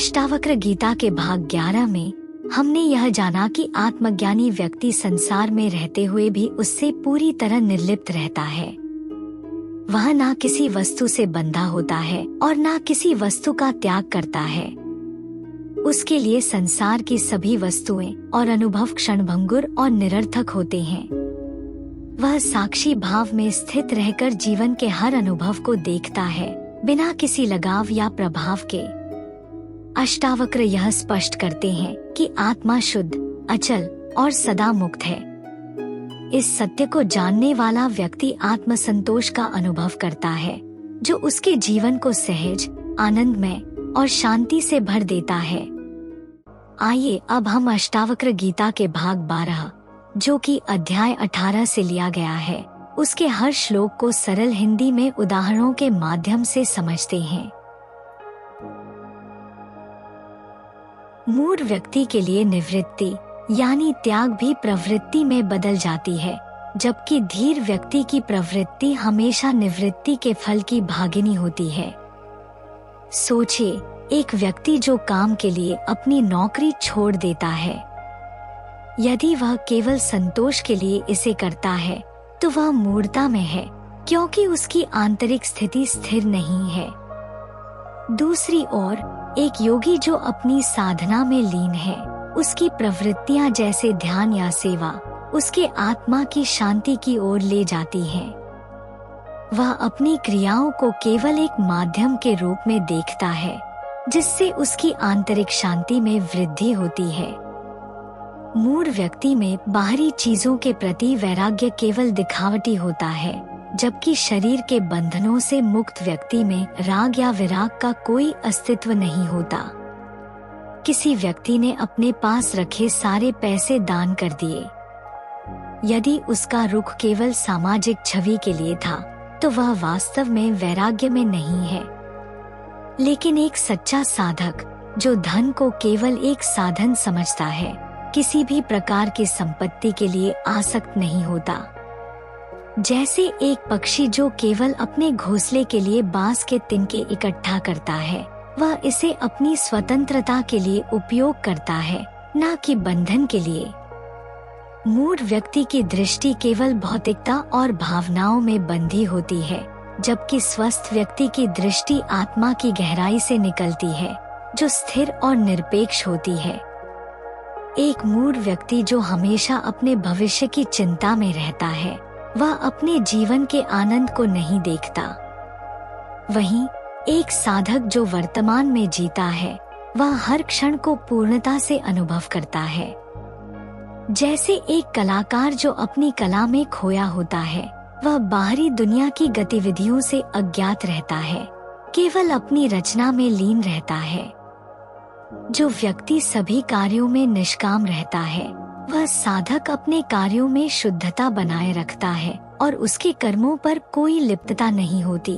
अष्टावक्र गीता के भाग 11 में हमने यह जाना कि आत्मज्ञानी व्यक्ति संसार में रहते हुए भी उससे पूरी तरह निर्लिप्त रहता है। वह ना किसी वस्तु से बंधा होता है और ना किसी वस्तु का त्याग करता है। उसके लिए संसार की सभी वस्तुएं और अनुभव क्षणभंगुर और निरर्थक होते हैं। वह साक्षी भाव में स्थित रहकर जीवन के हर अनुभव को देखता है, बिना किसी लगाव या प्रभाव के। अष्टावक्र यह स्पष्ट करते हैं कि आत्मा शुद्ध, अचल और सदा मुक्त है। इस सत्य को जानने वाला व्यक्ति आत्मसंतोष का अनुभव करता है, जो उसके जीवन को सहज, आनंदमय और शांति से भर देता है। आइए अब हम अष्टावक्र गीता के भाग 12, जो कि अध्याय 18 से लिया गया है, उसके हर श्लोक को सरल हिंदी में उदाहरणों के माध्यम से समझते हैं। मूढ़ व्यक्ति के लिए निवृत्ति यानी त्याग भी प्रवृत्ति में बदल जाती है, जबकि धीर व्यक्ति की प्रवृत्ति हमेशा निवृत्ति के फल की भागिनी होती है। सोचिए, एक व्यक्ति जो काम के लिए अपनी नौकरी छोड़ देता है, यदि वह केवल संतोष के लिए इसे करता है तो वह मूढ़ता में है, क्योंकि उसकी आंतरिक स्थिति स्थिर नहीं है। दूसरी ओर एक योगी जो अपनी साधना में लीन है, उसकी प्रवृत्तियां जैसे ध्यान या सेवा उसके आत्मा की शांति की ओर ले जाती हैं। वह अपनी क्रियाओं को केवल एक माध्यम के रूप में देखता है, जिससे उसकी आंतरिक शांति में वृद्धि होती है। मूढ़ व्यक्ति में बाहरी चीजों के प्रति वैराग्य केवल दिखावटी होता है, जबकि शरीर के बंधनों से मुक्त व्यक्ति में राग या विराग का कोई अस्तित्व नहीं होता। किसी व्यक्ति ने अपने पास रखे सारे पैसे दान कर दिए। यदि उसका रुख केवल सामाजिक छवि के लिए था, तो वह वास्तव में वैराग्य में नहीं है। लेकिन एक सच्चा साधक जो धन को केवल एक साधन समझता है, किसी भी प्रकार की संपत्ति के लिए आसक्त नहीं होता। जैसे एक पक्षी जो केवल अपने घोंसले के लिए बांस के तिनके इकट्ठा करता है, वह इसे अपनी स्वतंत्रता के लिए उपयोग करता है, न कि बंधन के लिए। मूढ़ व्यक्ति की दृष्टि केवल भौतिकता और भावनाओं में बंधी होती है, जबकि स्वस्थ व्यक्ति की दृष्टि आत्मा की गहराई से निकलती है, जो स्थिर और निरपेक्ष होती है। एक मूढ़ व्यक्ति जो हमेशा अपने भविष्य की चिंता में रहता है, वह अपने जीवन के आनंद को नहीं देखता। वहीं एक साधक जो वर्तमान में जीता है, वह हर क्षण को पूर्णता से अनुभव करता है। जैसे एक कलाकार जो अपनी कला में खोया होता है, वह बाहरी दुनिया की गतिविधियों से अज्ञात रहता है, केवल अपनी रचना में लीन रहता है। जो व्यक्ति सभी कार्यों में निष्काम रहता है, वह साधक अपने कार्यों में शुद्धता बनाए रखता है और उसके कर्मों पर कोई लिप्तता नहीं होती।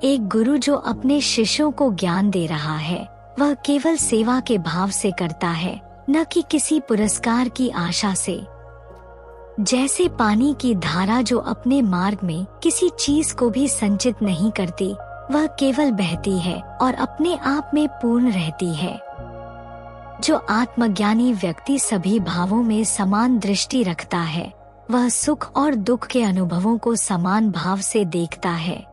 एक गुरु जो अपने शिष्यों को ज्ञान दे रहा है, वह केवल सेवा के भाव से करता है, न कि किसी पुरस्कार की आशा से। जैसे पानी की धारा जो अपने मार्ग में किसी चीज को भी संचित नहीं करती, वह केवल बहती है और अपने आप में पूर्ण रहती है। जो आत्मज्ञानी व्यक्ति सभी भावों में समान दृष्टि रखता है, वह सुख और दुख के अनुभवों को समान भाव से देखता है।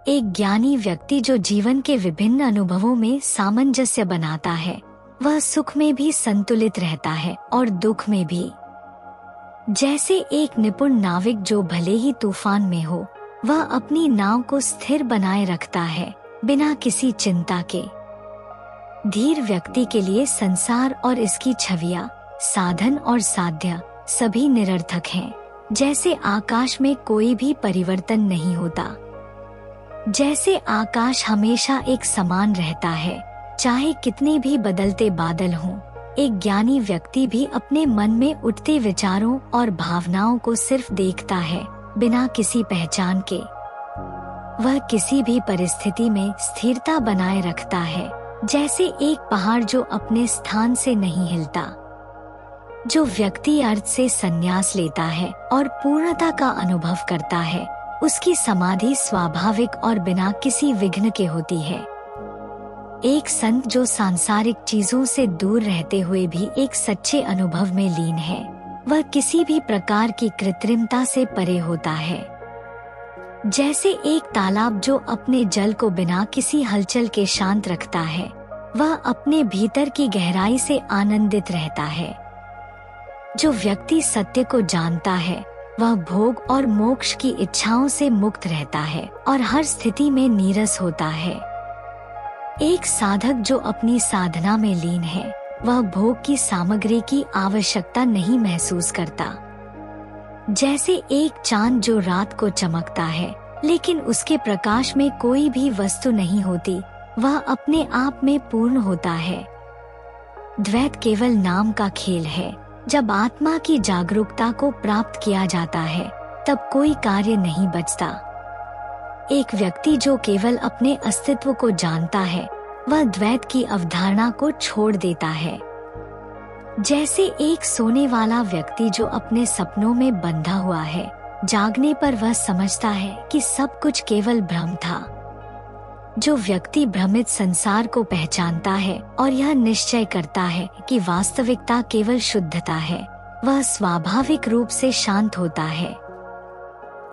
एक ज्ञानी व्यक्ति जो जीवन के विभिन्न अनुभवों में सामंजस्य बनाता है, वह सुख में भी संतुलित रहता है और दुख में भी। जैसे एक निपुण नाविक जो भले ही तूफान में हो, वह अपनी नाव को स्थिर बनाए रखता है, बिना किसी चिंता के। धीर व्यक्ति के लिए संसार और इसकी छवियां, साधन और साध्य सभी निरर्थक हैं। जैसे आकाश में कोई भी परिवर्तन नहीं होता। जैसे आकाश हमेशा एक समान रहता है, चाहे कितने भी बदलते बादल हों। एक ज्ञानी व्यक्ति भी अपने मन में उठते विचारों और भावनाओं को सिर्फ देखता है, बिना किसी पहचान के। वह किसी भी परिस्थिति में स्थिरता बनाए रखता है, जैसे एक पहाड़ जो अपने स्थान से नहीं हिलता। जो व्यक्ति अर्थ से संन्यास लेता है और पूर्णता का अनुभव करता है, उसकी समाधि स्वाभाविक और बिना किसी विघ्न के होती है। एक संत जो सांसारिक चीजों से दूर रहते हुए भी एक सच्चे अनुभव में लीन है, वह किसी भी प्रकार की कृत्रिमता से परे होता है। जैसे एक तालाब जो अपने जल को बिना किसी हलचल के शांत रखता है, वह अपने भीतर की गहराई से आनंदित रहता है। जो व्यक्ति सत्य को जानता है, वह भोग और मोक्ष की इच्छाओं से मुक्त रहता है और हर स्थिति में नीरस होता है। एक साधक जो अपनी साधना में लीन है, वह भोग की सामग्री की आवश्यकता नहीं महसूस करता। जैसे एक चांद जो रात को चमकता है, लेकिन उसके प्रकाश में कोई भी वस्तु नहीं होती, वह अपने आप में पूर्ण होता है। द्वैत केवल नाम का खेल है। जब आत्मा की जागरूकता को प्राप्त किया जाता है, तब कोई कार्य नहीं बचता। एक व्यक्ति जो केवल अपने अस्तित्व को जानता है, वह द्वैत की अवधारणा को छोड़ देता है। जैसे एक सोने वाला व्यक्ति जो अपने सपनों में बंधा हुआ है, जागने पर वह समझता है कि सब कुछ केवल भ्रम था। जो व्यक्ति भ्रमित संसार को पहचानता है और यह निश्चय करता है कि वास्तविकता केवल शुद्धता है, वह स्वाभाविक रूप से शांत होता है।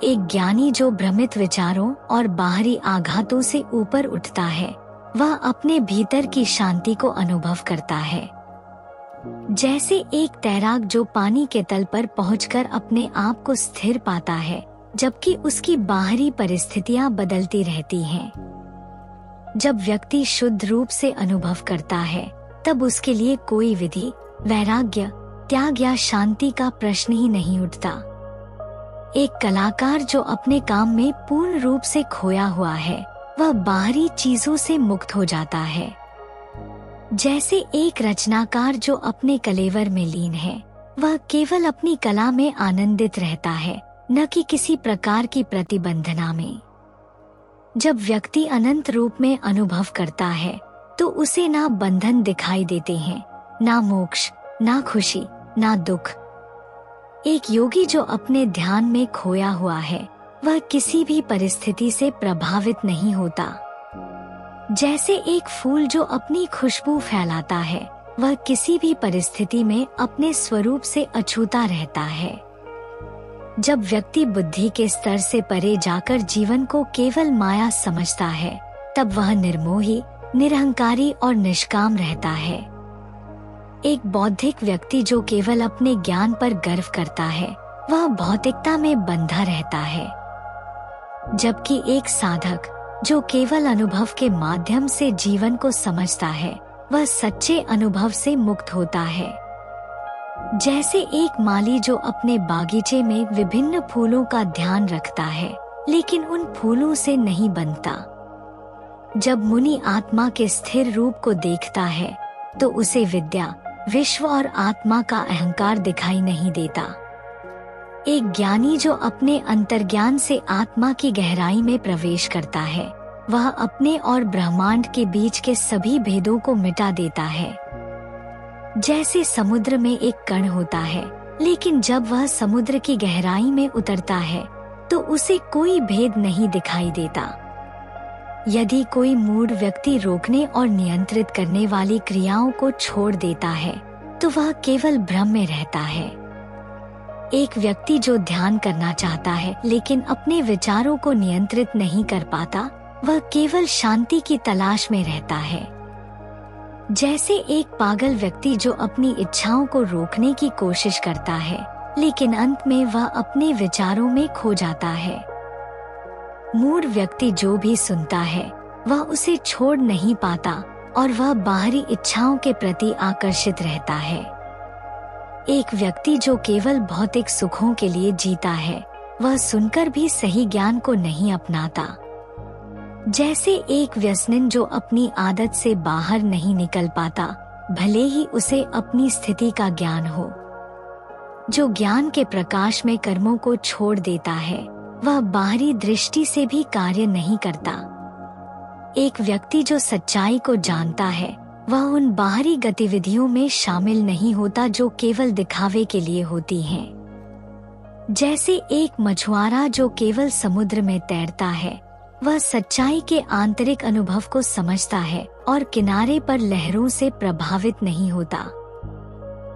एक ज्ञानी जो भ्रमित विचारों और बाहरी आघातों से ऊपर उठता है, वह अपने भीतर की शांति को अनुभव करता है। जैसे एक तैराक जो पानी के तल पर पहुंचकर अपने आप को स्थिर पाता है, जबकि उसकी बाहरी परिस्थितियां बदलती रहती हैं। जब व्यक्ति शुद्ध रूप से अनुभव करता है, तब उसके लिए कोई विधि, वैराग्य, त्याग या शांति का प्रश्न ही नहीं उठता। एक कलाकार जो अपने काम में पूर्ण रूप से खोया हुआ है, वह बाहरी चीजों से मुक्त हो जाता है। जैसे एक रचनाकार जो अपने कलेवर में लीन है, वह केवल अपनी कला में आनंदित रहता है, न कि किसी प्रकार की प्रतिबंधना में। जब व्यक्ति अनंत रूप में अनुभव करता है, तो उसे ना बंधन दिखाई देते हैं, ना मोक्ष, ना खुशी, ना दुख। एक योगी जो अपने ध्यान में खोया हुआ है, वह किसी भी परिस्थिति से प्रभावित नहीं होता। जैसे एक फूल जो अपनी खुशबू फैलाता है, वह किसी भी परिस्थिति में अपने स्वरूप से अछूता रहता है। जब व्यक्ति बुद्धि के स्तर से परे जाकर जीवन को केवल माया समझता है, तब वह निर्मोही, निरहंकारी और निष्काम रहता है। एक बौद्धिक व्यक्ति जो केवल अपने ज्ञान पर गर्व करता है, वह भौतिकता में बंधा रहता है। जबकि एक साधक जो केवल अनुभव के माध्यम से जीवन को समझता है, वह सच्चे अनुभव से मुक्त होता है। जैसे एक माली जो अपने बागीचे में विभिन्न फूलों का ध्यान रखता है, लेकिन उन फूलों से नहीं बनता। जब मुनि आत्मा के स्थिर रूप को देखता है, तो उसे विद्या, विश्व और आत्मा का अहंकार दिखाई नहीं देता। एक ज्ञानी जो अपने अंतर्ज्ञान से आत्मा की गहराई में प्रवेश करता है, वह अपने और ब्रह्मांड के बीच के सभी भेदों को मिटा देता है। जैसे समुद्र में एक कण होता है, लेकिन जब वह समुद्र की गहराई में उतरता है, तो उसे कोई भेद नहीं दिखाई देता। यदि कोई मूढ़ व्यक्ति रोकने और नियंत्रित करने वाली क्रियाओं को छोड़ देता है, तो वह केवल भ्रम में रहता है। एक व्यक्ति जो ध्यान करना चाहता है, लेकिन अपने विचारों को नियंत्रित नहीं कर पाता, वह केवल शांति की तलाश में रहता है। जैसे एक पागल व्यक्ति जो अपनी इच्छाओं को रोकने की कोशिश करता है, लेकिन अंत में वह अपने विचारों में खो जाता है। मूढ़ व्यक्ति जो भी सुनता है, वह उसे छोड़ नहीं पाता और वह बाहरी इच्छाओं के प्रति आकर्षित रहता है। एक व्यक्ति जो केवल भौतिक सुखों के लिए जीता है, वह सुनकर भी सही ज्ञान को नहीं अपनाता। जैसे एक व्यसनी जो अपनी आदत से बाहर नहीं निकल पाता, भले ही उसे अपनी स्थिति का ज्ञान हो। जो ज्ञान के प्रकाश में कर्मों को छोड़ देता है, वह बाहरी दृष्टि से भी कार्य नहीं करता। एक व्यक्ति जो सच्चाई को जानता है, वह उन बाहरी गतिविधियों में शामिल नहीं होता जो केवल दिखावे के लिए होती हैं। जैसे एक मछुआरा जो केवल समुद्र में तैरता है, वह सच्चाई के आंतरिक अनुभव को समझता है और किनारे पर लहरों से प्रभावित नहीं होता।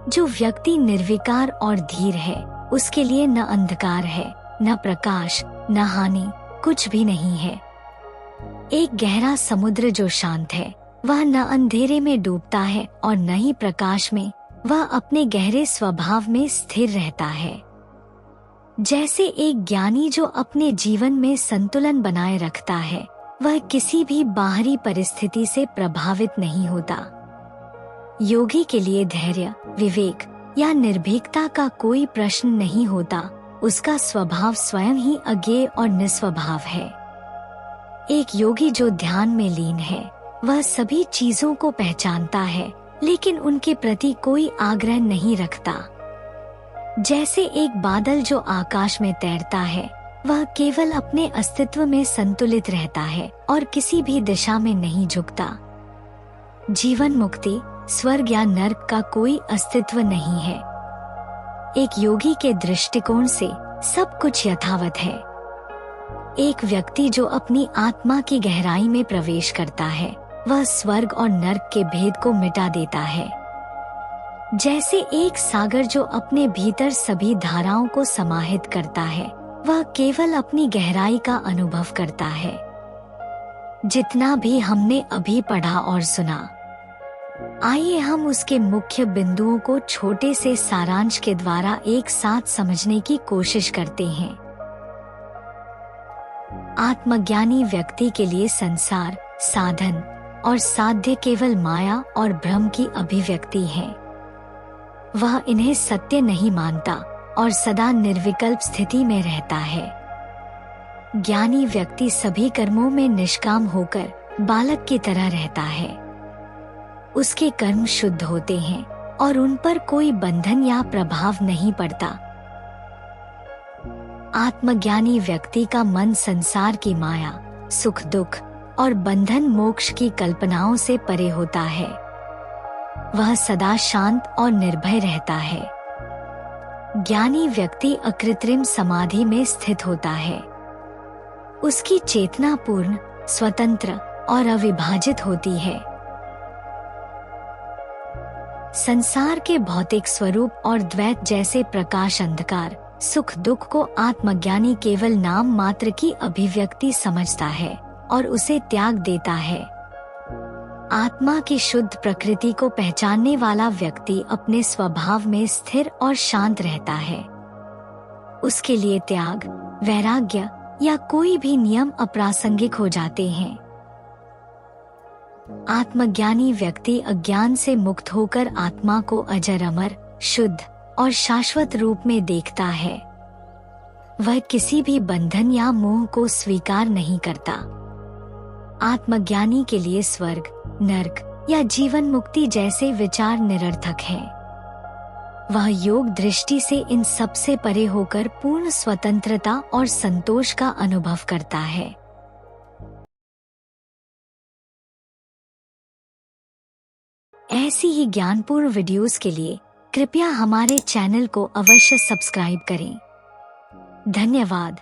जो व्यक्ति निर्विकार और धीर है, उसके लिए न अंधकार है, न प्रकाश, न हानि, कुछ भी नहीं है। एक गहरा समुद्र जो शांत है, वह न अंधेरे में डूबता है और न ही प्रकाश में। वह अपने गहरे स्वभाव में स्थिर रहता है। जैसे एक ज्ञानी जो अपने जीवन में संतुलन बनाए रखता है, वह किसी भी बाहरी परिस्थिति से प्रभावित नहीं होता। योगी के लिए धैर्य, विवेक या निर्भीकता का कोई प्रश्न नहीं होता। उसका स्वभाव स्वयं ही अज्ञेय और निस्वभाव है। एक योगी जो ध्यान में लीन है, वह सभी चीजों को पहचानता है, लेकिन उनके प्रति कोई आग्रह नहीं रखता। जैसे एक बादल जो आकाश में तैरता है, वह केवल अपने अस्तित्व में संतुलित रहता है और किसी भी दिशा में नहीं झुकता। जीवन मुक्ति, स्वर्ग या नर्क का कोई अस्तित्व नहीं है। एक योगी के दृष्टिकोण से सब कुछ यथावत है। एक व्यक्ति जो अपनी आत्मा की गहराई में प्रवेश करता है, वह स्वर्ग और नर्क के भेद को मिटा देता है। जैसे एक सागर जो अपने भीतर सभी धाराओं को समाहित करता है, वह केवल अपनी गहराई का अनुभव करता है। जितना भी हमने अभी पढ़ा और सुना, आइए हम उसके मुख्य बिंदुओं को छोटे से सारांश के द्वारा एक साथ समझने की कोशिश करते हैं। आत्मज्ञानी व्यक्ति के लिए संसार, साधन और साध्य केवल माया और भ्रम की अभिव्यक्ति है। वह इन्हें सत्य नहीं मानता और सदा निर्विकल्प स्थिति में रहता है। ज्ञानी व्यक्ति सभी कर्मों में निष्काम होकर बालक की तरह रहता है। उसके कर्म शुद्ध होते हैं और उन पर कोई बंधन या प्रभाव नहीं पड़ता। आत्मज्ञानी व्यक्ति का मन संसार की माया, सुख दुख और बंधन मोक्ष की कल्पनाओं से परे होता है। वह सदा शांत और निर्भय रहता है। ज्ञानी व्यक्ति अकृत्रिम समाधि में स्थित होता है। उसकी चेतना पूर्ण, स्वतंत्र और अविभाजित होती है। संसार के भौतिक स्वरूप और द्वैत जैसे प्रकाश, अंधकार, सुख दुख को आत्मज्ञानी केवल नाम मात्र की अभिव्यक्ति समझता है और उसे त्याग देता है। आत्मा की शुद्ध प्रकृति को पहचानने वाला व्यक्ति अपने स्वभाव में स्थिर और शांत रहता है। उसके लिए त्याग, वैराग्य या कोई भी नियम अप्रासंगिक हो जाते हैं। आत्मज्ञानी व्यक्ति अज्ञान से मुक्त होकर आत्मा को अजर, अमर, शुद्ध और शाश्वत रूप में देखता है। वह किसी भी बंधन या मोह को स्वीकार नहीं करता। आत्मज्ञानी के लिए स्वर्ग, नर्क या जीवन मुक्ति जैसे विचार निरर्थक हैं। वह योग दृष्टि से इन सब से परे होकर पूर्ण स्वतंत्रता और संतोष का अनुभव करता है। ऐसी ही ज्ञानपूर्ण वीडियोस के लिए कृपया हमारे चैनल को अवश्य सब्सक्राइब करें। धन्यवाद।